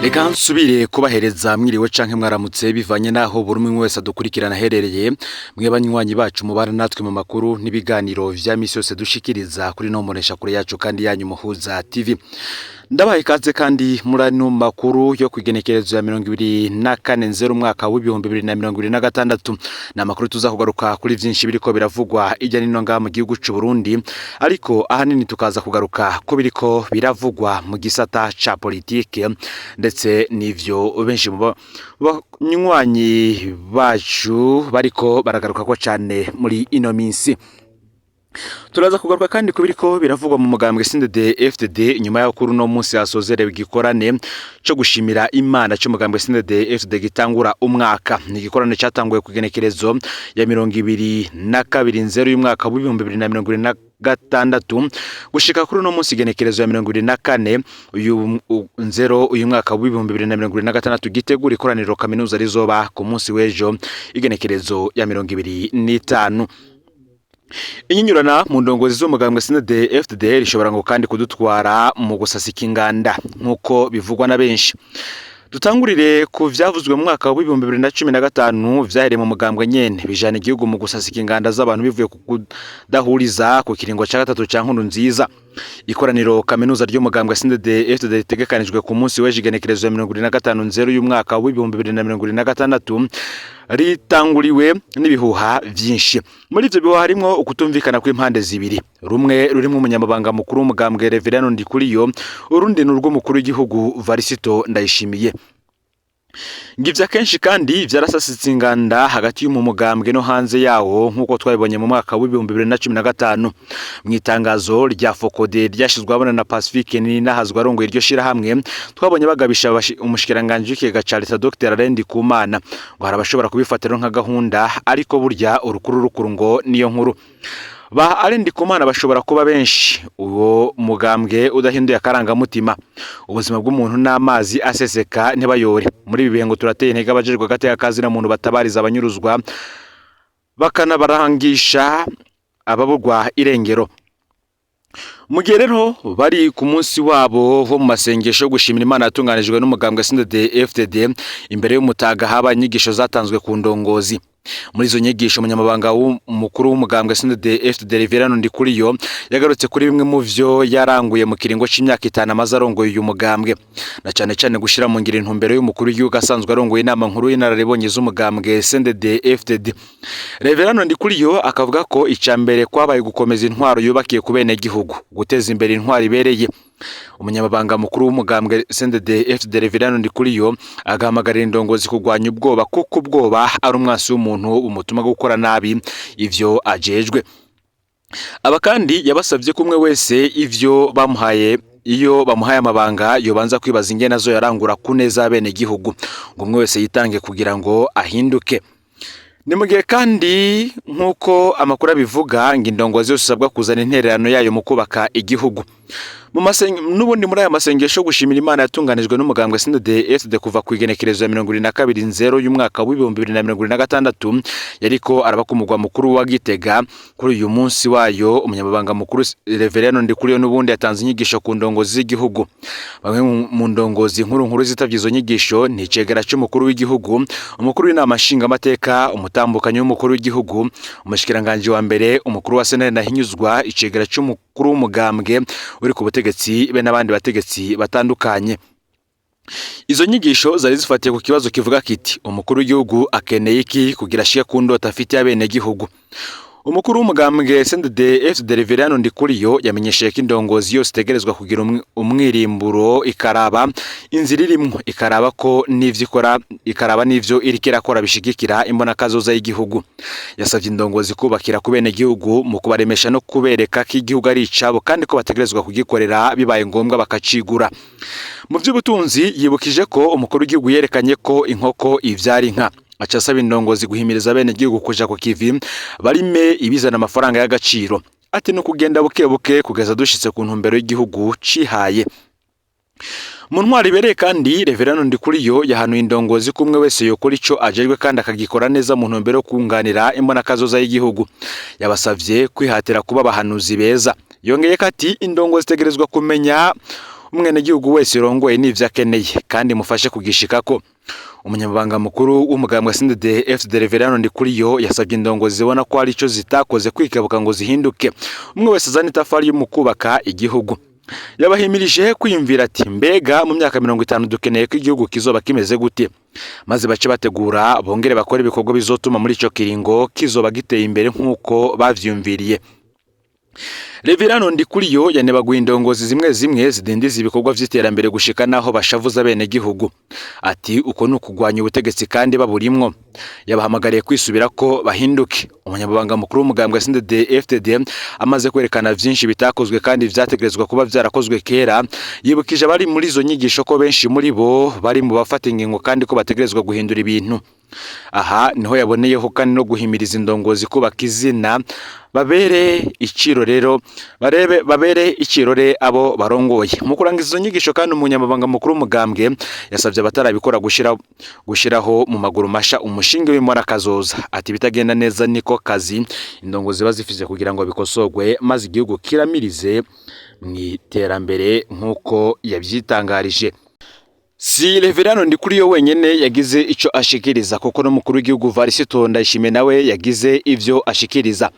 Reka nsubire kubahereza mwiriwe canke mwaramutse bivanye naho buri umwe wese adukurikirana herereye mwe banywanyi bacu mubara natwe mu makuru n'ibiganiro vya misi yose dushikiriza kuri no monesha kure yacu kandi yanyu Muhuza TV. Ndabaye ikaze kandi muri ano makuru yo kwigenekerezo ya 24/0 umwaka w'ibihumbi 2026 na makuru tuzakugaruka kuri vyinshi biriko biravugwa ijya nino nga mu gihugu c'u Burundi, ariko ahanini tukaza kugaruka ko biriko biravugwa mu gisata ca politike ndetse n'ivyo benshi mu banywanyi bacu bariko baragaruka ko cyane muri ino minsi. Turaza kugaruka kandi kubiriko biravugwa mu mugambwe CNDD-FDD nyuma ya kuri no munsi yasozerewe igikorane cyo gushimira Imana cyo mugambwe CNDD-FDD gitangura umwaka. Ni igikorane cyatanguye kugenekerezo ya 22/0 y'umwaka w'ibihumbi 2026 gushika kuri no munsi igenekerezo ya 24 uyu mwaka w'ibihumbi 2026 gitegura ikoraniro kaminuza rizoba ku munsi w'ejo igenekerezo ya 25. Inyinyurana mu ndongozi z'umugambwe CNDD-FDD rishobora ngo kandi kudutwara mu gusasika inganda nkuko bivugwa na benshi. Dutangurire ku vyavuzwe mu mwaka wa 2015 vyahere mu mugambwe nyene bijana igihugu mu gusasika inganda z'abantu bivuye ku kudahuriza ku kiringo ca gatatu ca nkuru nziza. Ikoraniro kaminuza ryo mugambwe CNDD-FDD ritegekanijwe ku munsi w'ejo igenekerezo ya 25/0 y'umwaka wa 2026 ritanguriwe n'ibihuha vyinshi. Muri ivyo bihuha harimwo ukutumvikana kw'impande zibiri, rumwe rurimo umunyamabanga mukuru w'umugambwe Reverano Ndikuriyo, urundi n'urwo mukuru w'igihugu Varisito Ndayishimiye. Ngivya kenshi kandi vyarasasitse inganda hagati y'umu mugambwe no hanze yawo nkuko twabibonye mu mwaka wa 2015 mwitangazo rya Fokode ryashizwe abona na Pacifique ni nahazwa arongoye iryo shira hamwe twabonye bagabisha umushikiranganje w'ikigega ca leta Dr. Rendi Kumana ngo harabashobora kubifatira nka gahunda, ariko burya urukuru ngo niyo nkuru. Ba Arendi Kumana bashobora kuba benshi, uwo mugambwe udahinduye akaranga mutima, ubuzima bw'umuntu n'amazi aseseka ntibayore. Muri bibihe ngo turateye intege abajejwe gateka kazi na muntu batabariza abanyuruzwa bakanabarangisha ababurwa irengero. Mugihe rero bari ku munsi wabo ho mu masengesho gushimira Imana yatunganijwe n'umugambwe CNDD-FDD, imbere y'umutaga haba inyigisho zatanzwe ku ndongozi. Muri izo nyigisho umunyamabanga w'umukuru w'umugambwe CNDD-FDD Reverano Ndikuriyo yagarutse kuri bimwe mu vyo yaranguye mu kiringo c'imyaka 5 amaze arongoye uyu mugambwe, na cyane gushira mu ngiro intumbero y'umukuru w'igihugu asanzwe arongoye inama nkuru y'inararibonye z'umugambwe CNDD-FDD. Reverano Ndikuriyo akavuga ko icambere kwabaye gukomeza intwaro yubakiye ku bene gihugu, guteza imbere intwaro ibereye. Umunyamabanga mukuru w'umugambwe CNDD-FDD Reverano Ndikuriyo agahamagarira indongozi kugwanya ubwoba kuko ubwoba ari umwasi w'umuntu umutuma gukora nabi ivyo ajejwe. Aba kandi yabasavye kumwe wese ivyo bamuhaye iyo bamuhaye amabanga yobanza kwibaza ingene azo yarangura kuneza bene gihugu, ngo umwe wese yitange kugira ngo ahinduke. Ni mugihe kandi nkuko amakuru abivuga ngo indongozi yose sabwa kuzana intererano yayo mu kubaka igihugu. Nubundi muri aya masengesho gushimira Imana yatunganijwe n'umugambwe CNDD-FDD kuva ku igenekerezo ya 22/0 y'umwaka wa 2026 yariko araba ku mugwa mukuru wa Gitega. Kuri uyu munsi wayo umunyamabanga mukuru Reverano Ndikuriyo n'ubundi yatanze inyigisho ku ndongozi z'igihugu. Bamwe mu ndongozi nkuru zitavye izo nyigisho ni cegera c'umukuru w'igihugu, umukuru w'inama nshinga amateka, umutambukanyi w'umukuru w'igihugu, umushikiranganje wa mbere, umukuru wa Senate Nahinyuzwa, icegera c'umukuru w'umugambwe uri ku butegetsi be n'abandi bategetsi batandukanye. Izo nyigisho zari zifatiye ku kibazo kivuga kiti umukuru w'igihugu akeneye iki kugira ashike ku ndota afite abene gihugu. Umukuru w'umugambwe CNDD-FDD Reverano Ndikuriyo yamenyesheje ko indongozi yose itegerezwa kugira umwirimburo ikaraba inzira irimwo, ikaraba ko n'ivyo ikora, ikaraba n'ivyo iriko irakora bishigikira imbona kazoza y'igihugu. Yasavye indongozi kubakira ku bene gihugu mu kubaremesha no kubereka ko igihugu ari icabo kandi ko bategerezwa kugikorera bibaye ngombwa bakacigura. Mu vy'ubutunzi yibukije ko umukuru w'igihugu yerekanye ko inkoko ivyara inka. Aca asaba indongozi guhimiriza bene gihugu kuja ku kivi barime ibizana amafaranga y'agaciro. Ati no kugenda buke kugeza dushitse ku ntumbero y'igihugu cihaye. Mu ntwari ibereye kandi Reverano Ndikuriyo yahanuye indongozi kumwe wese yokora ico ajejwe kandi akagikora neza mu ntumbero yo kunganira imbona kazoza y'igihugu. Yabasavye kwihatira kuba abahanuzi beza. Yongeye kati indongozi zitegerezwa kumenya umwenegihugu wese rongoye n'ivyo akeneye kandi mufashe kugishikako. Umunyamabanga mukuru w'umugambwe CNDD-FDD Reverano Ndikuriyo yasabye indongozi zibona ko hari ico zitakoze kwikebuka ngo zihinduke, umwe wese azana itafari yo mu kubaka igihugu. Yabahimirije kwiyumvira ati mbega mu myaka 50 dukeneye ko igihugu kizoba kimeze gute, maze bace bategura bongere bakora ibikorwa bizotuma muri ico kiringo kizoba giteye imbere nk'uko bavyumviriye. Reverano Ndikuriyo yanebaguye indongozi zimwe zimwe zidindiza ibikorwa vy'iterambere gushika naho bashavuza bene gihugu. Ati uko nukugwanya ubutegetsi kandi baburimwo. Yabahamagariye kwisubira ko bahinduke. Umunyamabanga mukuru w'umugambwe CNDD-FDD amaze kwerekana vyinshi bitakozwe kandi vyategerezwa kuba vyarakozwe kera, yibukije bari muri izo nyigisho ko benshi muri bo bari mu bafata ingingo kandi ko bategerezwa guhindura ibintu. Aha niho yaboneyeho kandi no guhimiriza indongozi kubaka izina babere ikirore abo barongoye. Mu kurangiza izo nyigisho kandi umunyamabanga mukuru w'umugambwe yasavye abatarabikora gushiraho mu maguru masha umushinga w'imora kazoza. Ati bitagenda neza niko kazi indongozi bazifije kugira ngo bikosogwe maze igihugu kiramirize mw'iterambere nk'uko yavyitangarije. Si Reverano Ndikuriyo wenyene yagize ico ashikiriza kuko no mukuru w'igihugu Varisito Ndayishimiye nawe yagize ivyo ashikiriza.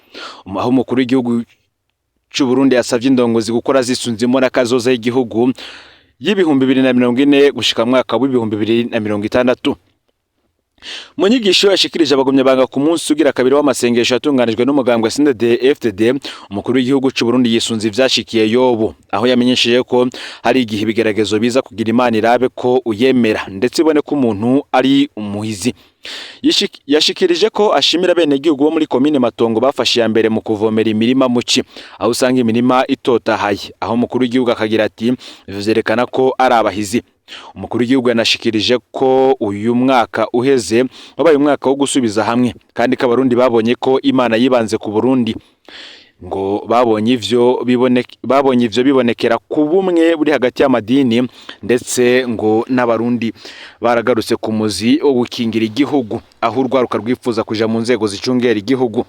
Aho mukuru w'igihugu c'u Burundi yasavye indongozi gukora zisunzimo n'akazoza y'igihugu y'ibihumbi 2040 gushika mwaka w'ibihumbi 2060. Mu nyigisho yashikirije abagumyabanga ku munsi ugira kabiri w'amasengesho yatunganijwe n'umugambwe CNDD-FDD, umukuru w'igihugu c'u Burundi yisunze ivyashikiye Yobu, aho yamenyesheje ko hari igihe ibigeragezo biza kugira Imana irabe ko uyemera ndetse ibone ko umuntu ari umuhizi. Yashikirije ko ashimira bene gihugu bo muri komine Matongo bafashe ya mbere mu kuvomera imirima muci, aho usanga imirima itotahaye, aho umukuru w'igihugu akagira ati vyerekana ko ari abahizi. Umukuru w'igihugu yanashikirije ko uyu mwaka uheze wabaye umwaka wo gusubiza hamwe kandi ko abarundi babonye ko Imana yibanze ku Burundi, ngo babonye ivyo bibonekera ku bumwe buri hagati y'amadini ndetse ngo n'abarundi baragarutse ku muzi wo gukingira igihugu, aho urwaruka rwifuza kuja mu nzego zicungera igihugu.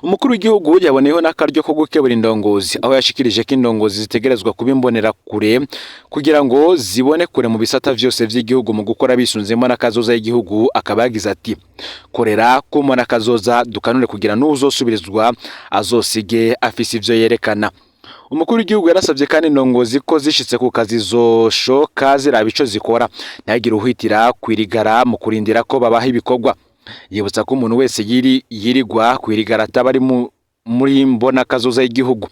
Umukuru w'igihugu yaboneyeho n'akaryo ko gukebura indongozi, aho yashikirije ko indongozi zitegerezwa kubimbonera kure kugira ngo zibone kure mu bisata vyose vy'igihugu mu gukora bisunzemo n'akazoza y'igihugu. Akaba yagize ati korera kumo n'akazoza dukanure kugira n'uzosubirizwa azosige afise ivyo yerekana. Umukuru w'igihugu yarasavye kandi indongozi ko zishitse ku kazi zoshoka ziraba ico zikora, ntihagire uhitira kwirigara mu kurindira ko babaha ibikorwa. Yibutsa ko umuntu wese yirigwa kwirigara ataba ari muri mbona kazoza y'igihugu.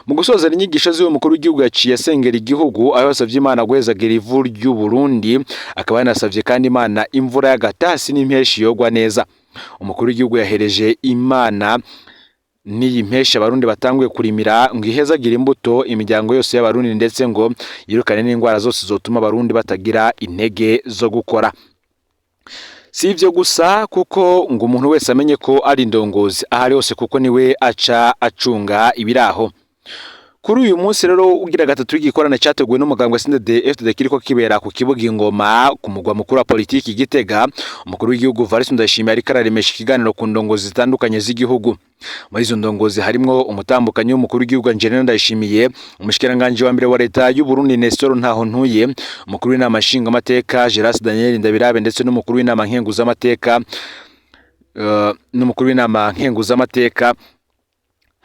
Mu gusoza inyigisho z'uwo mukuru w'igihugu yaciye asengera igihugu, aho yasavye Imana guhezagira ivu ry'u Burundi, akaba yanasavye kandi Imana imvura y'agatasi n'impeshi yogwa neza. Umukuru w'igihugu yahereje Imana n'iyi mpesha abarundi batanguye kurimira ngo ihezagira imbuto imiryango yose y'abarundi ndetse ngo yirukane n'indwara zose zotuma abarundi batagira intege zo gukora. Si ivyo gusa kuko ngo umuntu wese amenye ko ari indongozi ahari hose kuko niwe aca acunga ibiraho. Kuri uyu munsi rero ugira gatatu w'igikorane cyateguwe n'umugambwe CNDD-FDD kiriko kibera ku kibuga Ingoma ku mugwa mukuru wa politiki Gitega, umukuru w'igihugu Varisito Ndayishimiye ariko araremesha ikiganiro ku ndongozi zitandukanye z'igihugu. Muri izo ndongozi harimwo umutambukanyi w'umukuru w'igihugu Angelina Ndayishimiye, umushikiranganje wa mbere wa leta y'u Burundi Nestor Ntahontuye, umukuru w'inama nshingamateka Geras Daniel Ndabirabe ndetse n'umukuru w'inama nkenguzamateka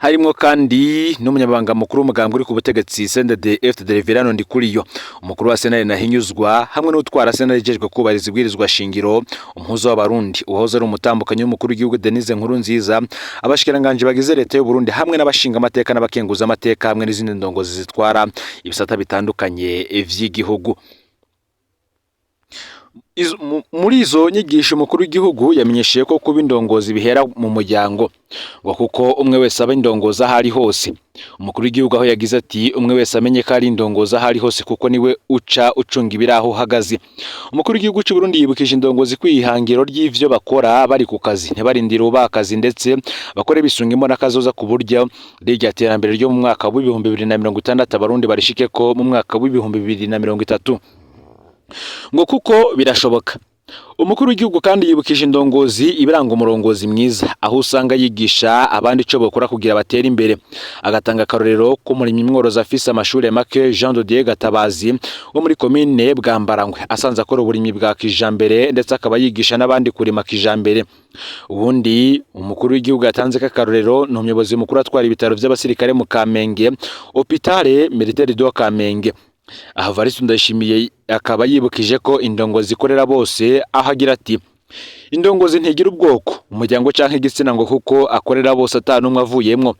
harimwo kandi n'umunyabanga mukuru w'umugambwe uri ku butegetsi CNDD-FDD Reverano Ndikuriyo, umukuru wa Senate Nahinyuzwa hamwe n'utwara Senate ijejwe kubahiriza ibwirizwa shingiro, umuhuza w'abarundi uwahoze ari umutambukanyi w'umukuru w'igihugu Denise Nkurunziza, abashikiranganje bagize leta y'u Burundi hamwe n'abashinga amateka n'abakenguza amateka hamwe n'izindi ndongozi zitwara ibisata bitandukanye vy'igihugu. Muri izo nyigisho umukuru w'igihugu yamenyesheje ko kuba indongozi bihera mu muryango, ngo kuko umwe wese aba indongozi ahari hose. Umukuru w'igihugu aho yagize ati umwe wese amenye ko ari indongozi ahari hose kuko niwe ucunga ibiraho uhagaze. Umukuru w'igihugu cy'u Burundi yibukije indongozi kwihangiro ry'ivyo bakora bari ku kazi, ntibarindire ubakazi ndetse bakore bisungimo n'akazoza ku buryo rirya terambere ryo mu mwaka wa 2060 abarundi barishike ko mu mwaka wa 2030. Ngo kuko birashoboka Umukuru w'igihugu kandi yibukije indongozi ibiranga umurongozi mwiza, aho usanga yigisha abandi ico bokora kugira batere imbere. Agatanga akarorero ko murimyi mworozi afise amashuri make Jean de Dieu Gatabazi wo muri komine Bwambarangwe asanze akora uburimyi bwa kijambere ndetse akaba yigisha n'abandi kurima kijambere. Ubundi umukuru w'igihugu yatanze akarorero ni umuyobozi mukuru atwara ibitaro by'abasirikare mu Kamenge Hôpital Militaire de Kamenge. Aha Varisto Ndayishimiye akaba yibukije ko indongozi zikorera bose, aho agira ati indongozi ntigira ubwoko, umuryango canke igitsina ngo kuko akorera bose atanumwe avuyemwo,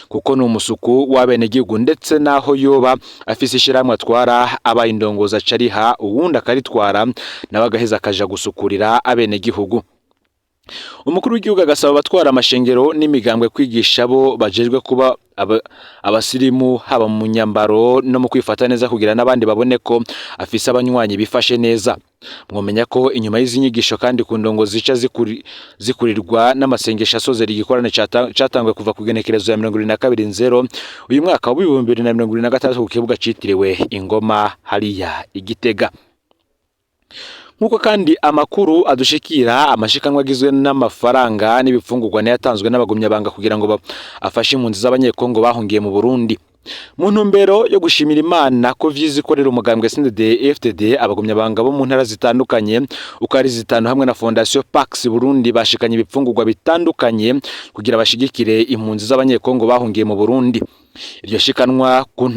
kuko ni umusuku w'abenegihugu ndetse naho yoba afise ishiramwe atwara aba indongozi acariha uwundi akaritwara nawe agaheza akaja gusukurira abenegihugu. Umukuru w'igihugu agasaba abatwara amashengero n'imigambwe kwigisha bo bajejwe kuba abasirimu haba mu nyambaro no mu kwifata neza kugira n'abandi babone ko afise abanywanyi bifashe neza. Mwomenya ko inyuma y'izi nyigisho kandi ku ndongozi zica zikurirwa n'amasengesho asozera igikorane catangwe kuva ku genekerezo ya 2022 uyu mwaka wa 2026 ku kibuga citiriwe Ingoma hariya Igitega. Nkuko kandi amakuru adushikira amashikanwa agizwe n'amafaranga n'ibifungurwa yatanzwe n'abagumyabanga kugira ngo afashe impunzi z'abanyekongo bahungiye mu Burundi. Mu ntumbero yo gushimira Imana ko vyizikorera umugambwe CNDD-FDD abagumyabanga bo mu ntara zitandukanye ukari zitanu hamwe na Fondation Pax Burundi bashikanye ibifungurwa bitandukanye kugira bashigikire impunzi z'abanyekongo bahungiye mu Burundi. Iryo shikanwa ku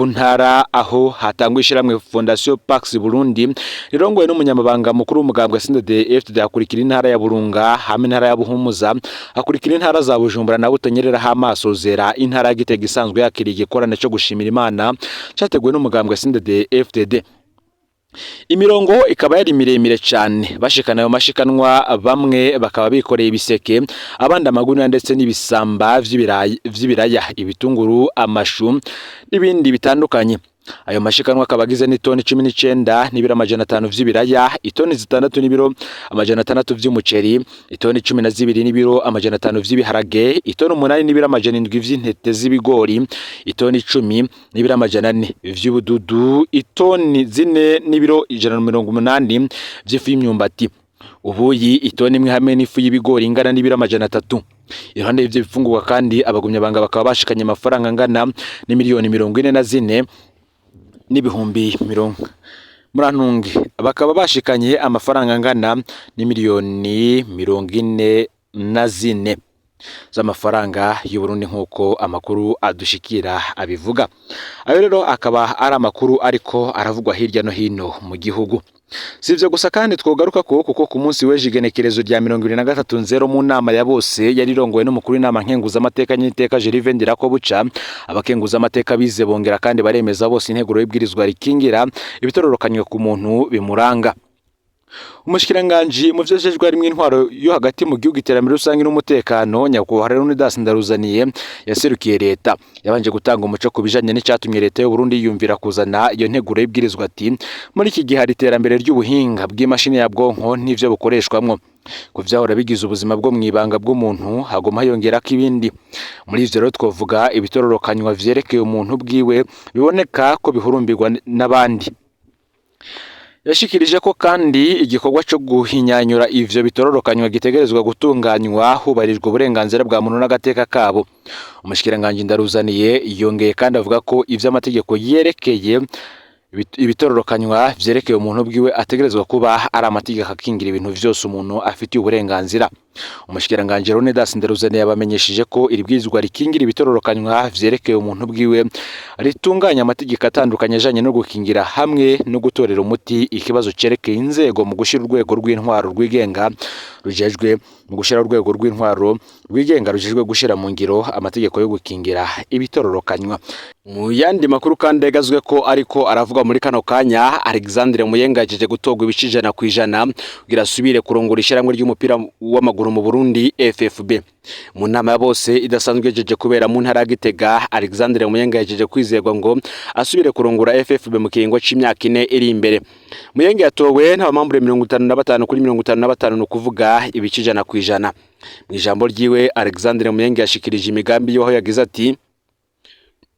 ntara aho hatangwa ishiramwe Fondation Pax Burundi rirongoye n'umunyamabanga mukuru w'umugambwe CNDD-FDD akurikira intara ya Burunga hamwe intara ya Buhumuza akurikira intara za Bujumbura na Butanyerera hamaso zera intara ya Gitega isanzwe yakiriye igikorane cyo gushimira Imana cyateguwe n'umugambwe CNDD-FDD. Imirongo ikaba yari miremire cyane, bashikana ayo mashikanwa bamwe bakaba bikoreye ibiseke abandi amaguni ndetse n'ibisamba vy'ibiraya ibitunguru amashu n'ibindi bitandukanye. Ayo mashikanwa akabagize n'itoni 19 n'ibiro 500 vy'ibiraya, itoni 6 n'ibiro 600 vy'umuceri, itoni 12 n'ibiro 500 vy'ibiharage, itoni 8 n'ibiro 700 vy'intete z'ibigori, itoni 10 n'ibiro 400 vy'ubududu, itoni 4 n'ibiro 180 vy'ifu y'imyumbati, ubuyi itoni imwe hamwe n'ifu y'ibigori ingana n'ibiro 300. Iruhande y'ivyo bifungurwa kandi abagumyabanga bakaba bashikanye amafaranga angana n'imiliyoni 44 n'ibihumbi 40 murantunge bakaba bashikanye amafaranga angana n'imiliyoni 44 z'amafaranga y'u Burundi nkuko amakuru adushikira abivuga. Ayo rero akaba ari amakuru ariko aravugwa hirya no hino mu gihugu. Sivyo gusa kandi twogaruka ko kuko ku munsi w'ejo igenekerezo rya 2023 mu nama ya bose yarirongowe n'umukuru w'inama nkenguza amateka nyiteka Gervais Ndirakobuca, abakenguza amateka bize bongera kandi baremeza bose integuro y'ibwirizwa rikingira ibitororokanywe ku muntu bimuranga. Umushikiranganje mu vyejejwe harimwe intwaro yo hagati mu gihugu iterambere rusange n'umutekano nyakubahwa Leonidas Ndaruzaniye yaserukiye leta yabanje gutanga umuco ku bijanye n'icatumye leta y'u Burundi yumvira kuzana iyo nteguro y'ibwirizwa ati muri iki gihe hari iterambere ry'ubuhinga bw'imashini ya bwonko n'ivyo bukoreshwamwo ku vyahora bigize ubuzima bwo mwibanga bw'umuntu hagoma yongera ko ibindi. Muri ivyo rero twovuga ibitororokanywa vyerekeye umuntu bwiwe biboneka ko bihurumbirwa n'abandi. Yashikirije ko kandi igikorwa cyo guhinyanyura ivyo bitororokanywa gitegerezwa gutunganywa hubarijwe uburenganzira bwa muntu n'agateka kabo. Umushikiranganje Ndaruzaniye yongeye kandi avuga ko ivyo amategeko yerekeye ibitororokanywa vyerekeye umuntu bwiwe ategerezwa kuba ari amategeko akingira ibintu vyose umuntu afitiye uburenganzira. Umushikiranganje Leonidas Ndaruzaniye yabamenyesheje ko iri bwirizwa rikingira ibitororokanywa vyerekeye umuntu bwiwe ritunganya amategeko atandukanye ajanye no gukingira hamwe no gutorera umuti ikibazo cerekeye inzego mu gushira urwego rw'intwaro rwigenga rujejwe gushira mu ngiro amategeko yo gukingira ibitororokanywa. Mu yandi makuru kandi yagazwe ko ariko aravuga muri kano kanya Alexandre Muyenga yajeje gutogwa ibicijana kwijana kugira asubire kurongora ishiramwe ry'umupira w'amaguru mu Burundi FFB. Mu nama ya bose idasanzwe jeje kubera mu ntara ya Gitega, Alexandre Muyenga yajeje kwizerwa ngo asubire kurongora FFB mu kiringo c'imyaka 4 iri imbere. Muyenga yatowe n'abamambure 55 kuri 55 no kuvuga ibicijana kwijana. Mu ijambo ryiwe Alexandre Muyenga yashikirije imigambi yo yagize ati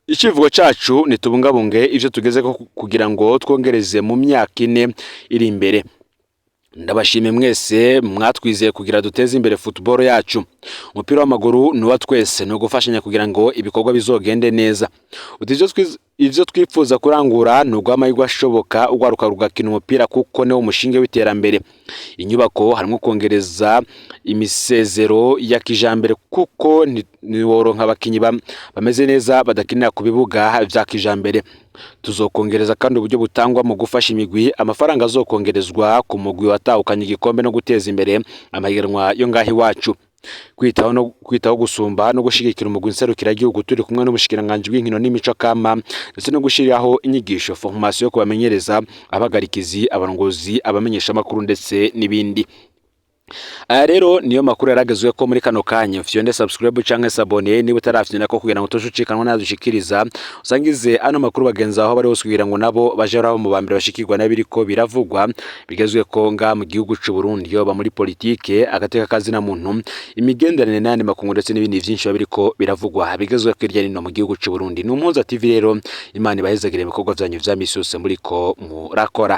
ikivugo cacu nitubungabunge ivyo tugeze ko kugira ngo twongereze mu myaka 4 iri imbere. Ndabashimye mwese mwatwizeye kugira duteze imbere football yacu. Umupira w'amaguru ni wa twese, no gufashanya kugira ngo ibikorwa bizogende neza. Ivyo twifuza kurangura ni ugw'amahirwe ashoboka ugwaruka rugakina umupira kuko niwo mushinge w'iterambere. Inyubako harimo kongereza imisezero ya kijambere kuko ni woronka abakinyi bameze neza badakinira ku bibuga vya kijambere. Tuzokongereza kandi uburyo butangwa mu gufasha imigwi, amafaranga azokongerezwa ku mugwi watahukanye igikombe no guteza imbere amahiganwa yo ngahi wacu. Kwitaho gusumba no gushigikira umugwi nserukira igihugu turi kumwe n'ubushikiranganje bw'inkino n'imico kama, ndetse no gushiraho inyigisho formation yo kubamenyereza abagarikizi, abarongozi, abamenyesha makuru ndetse n'ibindi. Rero niyo makuru yaragezwe ko muri kano kanya. Fyonde subscribe canke s'abonner niba utarafyina ko kugira ngo tujucikanwa nadushikiriza, usangize ano makuru bagenza aho bari hose kugira ngo nabo baje rabo mu bambere bashikirwa nabiriko biravugwa bigezwe ko nga mu gihugu c'u Burundi, yoba muri politike, agateka kazi na muntu, imigenderanire n'andi makungu ndetse n'ibindi vyinshi babiriko biravugwa bigezwe ko irya nino mu gihugu c'u Burundi. Ni Umuhoza TV rero, Imana ibahezagire ibikorwa vyanyu vya misi yose muriko murakora.